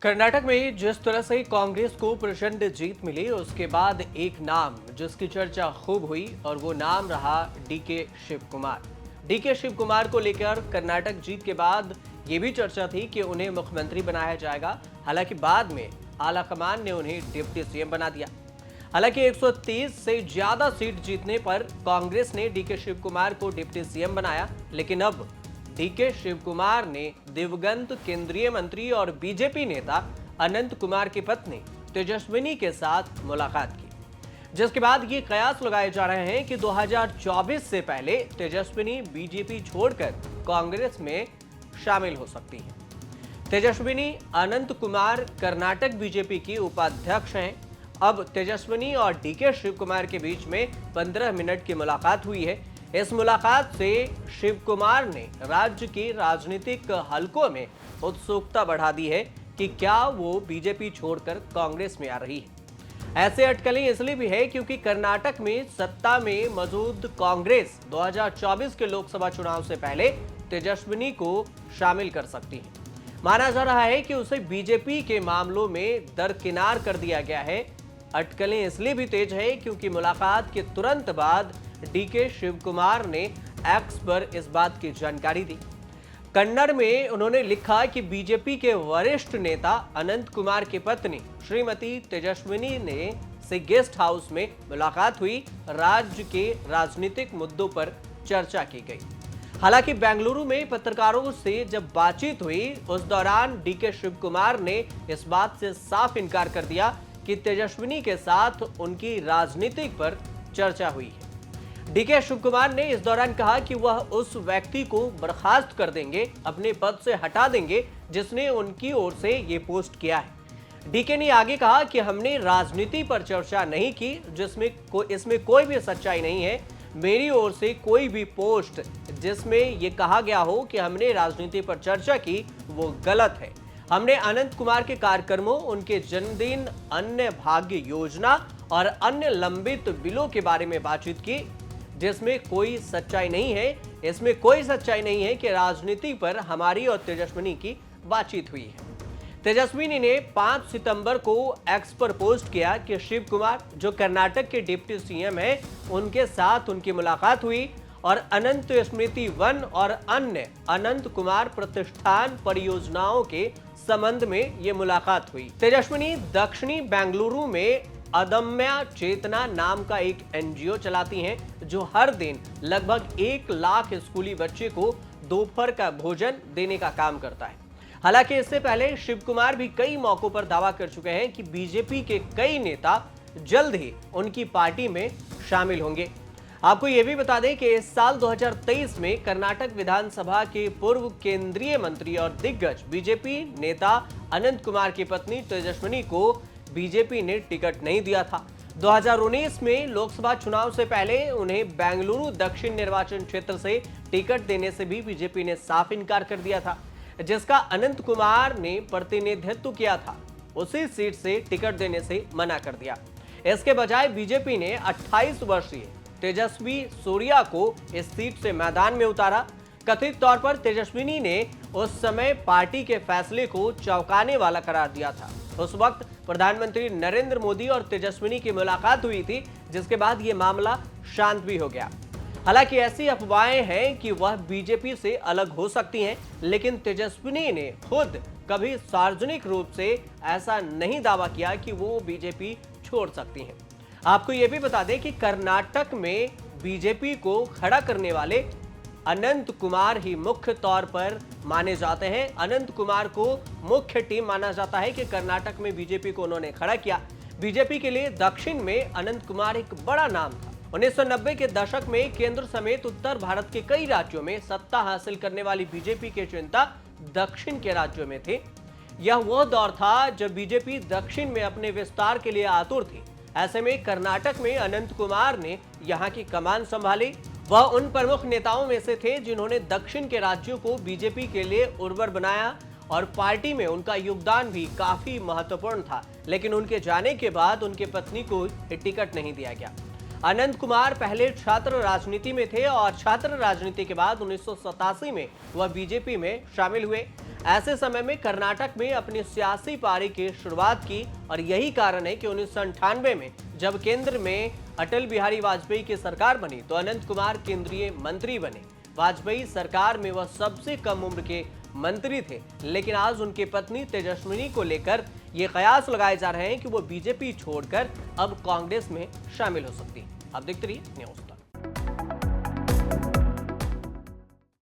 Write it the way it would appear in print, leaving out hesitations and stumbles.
कर्नाटक में जिस तरह से कांग्रेस को प्रचंड जीत मिली, उसके बाद एक नाम जिसकी चर्चा खूब हुई और वो नाम रहा डीके शिव कुमार। डीके शिव कुमार को लेकर कर्नाटक जीत के बाद ये भी चर्चा थी कि उन्हें मुख्यमंत्री बनाया जाएगा। हालांकि बाद में आलाकमान ने उन्हें डिप्टी सीएम बना दिया। हालांकि 130 से ज्यादा सीट जीतने पर कांग्रेस ने डीके शिव कुमार को डिप्टी सीएम बनाया, लेकिन अब डीके शिव कुमार ने दिवंगत केंद्रीय मंत्री और बीजेपी नेता अनंत कुमार की पत्नी तेजस्विनी के साथ मुलाकात की, जिसके बाद ये कयास लगाए जा रहे हैं कि 2024 से पहले तेजस्विनी बीजेपी छोड़कर कांग्रेस में शामिल हो सकती हैं। तेजस्विनी अनंत कुमार कर्नाटक बीजेपी की उपाध्यक्ष हैं। अब तेजस्विनी और डीके शिव कुमार के बीच में 15 मिनट की मुलाकात हुई है। इस मुलाकात से शिव कुमार ने राज्य के राजनीतिक हलकों में उत्सुकता बढ़ा दी है कि क्या वो बीजेपी छोड़कर कांग्रेस में आ रही है। ऐसे अटकलें इसलिए भी है क्योंकि कर्नाटक में सत्ता में मौजूद कांग्रेस 2024 के लोकसभा चुनाव से पहले तेजस्विनी को शामिल कर सकती है। माना जा रहा है कि उसे बीजेपी के मामलों में दरकिनार कर दिया गया है। अटकलें इसलिए भी तेज है क्योंकि मुलाकात के तुरंत बाद डीके शिव कुमार ने एक्स पर इस बात की जानकारी दी। कन्नड़ में उन्होंने लिखा कि बीजेपी के वरिष्ठ नेता अनंत कुमार की पत्नी श्रीमती तेजस्विनी ने से गेस्ट हाउस में मुलाकात हुई। राज्य के राजनीतिक मुद्दों पर चर्चा की गई। हालांकि बेंगलुरु में पत्रकारों से जब बातचीत हुई, उस दौरान डीके शिव कुमार ने इस बात से साफ इनकार कर दिया कि तेजस्विनी के साथ उनकी राजनीति पर चर्चा हुई है। डीके शिव कुमार ने इस दौरान कहा कि वह उस व्यक्ति को बर्खास्त कर देंगे, अपने पद से हटा देंगे जिसने उनकी ओर से ये पोस्ट किया है। डीके ने आगे कहा कि हमने राजनीति पर चर्चा नहीं की, इसमें कोई भी सच्चाई नहीं है। मेरी ओर से कोई भी पोस्ट जिसमें यह कहा गया हो कि हमने राजनीति पर चर्चा की, वो गलत है। हमने अनंत कुमार के कार्यक्रमों, उनके जन्मदिन, अन्य भाग्य योजना और अन्य लंबित बिलों के बारे में बातचीत की, जिसमें कोई सच्चाई नहीं है। इसमें कोई सच्चाई नहीं है कि राजनीति पर हमारी और तेजस्विनी की बातचीत हुई है। तेजस्विनी ने 5 सितंबर को एक्स पर पोस्ट किया कि शिव कुमार, जो कर्नाटक के डिप्टी सीएम हैं, उनके साथ उनकी मुलाकात हुई और अनंत स्मृति वन और अन्य अनंत कुमार प्रतिष्ठान परियोजनाओं के संबंध में ये मुलाकात हुई। तेजस्विनी दक्षिणी बेंगलुरु में अदम्य चेतना नाम का एक एनजीओ चलाती हैं, जो हर दिन लगभग 1 लाख स्कूली बच्चे को दोपहर का भोजन देने का काम करता है। हालांकि इससे पहले शिव कुमार भी कई मौकों पर दावा कर चुके हैं कि बीजेपी के कई नेता जल्द ही उनकी पार्टी में शामिल होंगे। आपको यह भी बता दें कि इस साल 2023 में कर्नाटक विधानसभा के पूर्व केंद्रीय मंत्री और दिग्गज बीजेपी नेता अनंत कुमार की पत्नी तेजस्विनी को बीजेपी ने टिकट नहीं दिया था। 2019 में लोकसभा चुनाव से पहले उन्हें बेंगलुरु दक्षिण निर्वाचन क्षेत्र से टिकट देने से भी बीजेपी ने साफ इनकार कर दिया था, जिसका अनंत कुमार ने प्रतिनिधित्व किया था। उसी सीट से टिकट देने से मना कर दिया। इसके बजाय बीजेपी ने 28 वर्षीय तेजस्वी सूर्या को इस सीट से मैदान में उतारा। कथित तौर पर तेजस्विनी ने उस समय पार्टी के फैसले को चौंकाने वाला करार दिया था। उस वक्त प्रधानमंत्री नरेंद्र मोदी और तेजस्विनी की मुलाकात हुई थी, जिसके बाद यह मामला शांत भी हो गया। हालांकि ऐसी अफवाहें हैं कि वह बीजेपी से अलग हो सकती हैं, लेकिन तेजस्विनी ने खुद कभी सार्वजनिक रूप से ऐसा नहीं दावा किया कि वो बीजेपी छोड़ सकती हैं। आपको यह भी बता दें कि कर्नाटक में बीजेपी को खड़ा करने वाले अनंत कुमार ही मुख्य तौर पर माने जाते हैं। अनंत कुमार को मुख्य टीम माना जाता है कि कर्नाटक में बीजेपी को उन्होंने खड़ा किया। बीजेपी के लिए दक्षिण में अनंत कुमार एक बड़ा नाम था। 1990 के दशक में केंद्र समेत उत्तर भारत के कई राज्यों में सत्ता हासिल करने वाली बीजेपी की चिंता दक्षिण के राज्यों में थी। यह वह दौर था जब बीजेपी दक्षिण में अपने विस्तार के लिए आतुर थी। ऐसे में कर्नाटक में अनंत कुमार ने यहां की कमान संभाली। वह उन प्रमुख नेताओं में से थे जिन्होंने दक्षिण के राज्यों को बीजेपी के लिए उर्वर बनाया और पार्टी में उनका योगदान भी काफी महत्वपूर्ण था। लेकिन उनके जाने के बाद उनके पत्नी को टिकट नहीं दिया गया। अनंत कुमार पहले छात्र राजनीति में थे और छात्र राजनीति के बाद 1987 में वह बीजेपी में शामिल हुए। ऐसे समय में कर्नाटक में अपनी सियासी पारी की शुरुआत की और यही कारण है कि 1998 में जब केंद्र में अटल बिहारी वाजपेयी की सरकार बनी तो अनंत कुमार केंद्रीय मंत्री बने। वाजपेयी सरकार में वह सबसे कम उम्र के मंत्री थे, लेकिन आज उनकी पत्नी तेजस्विनी को लेकर ये कयास लगाए जा रहे हैं कि वो बीजेपी छोड़कर अब कांग्रेस में शामिल हो सकती है। अब देखते रहिए न्यूज़।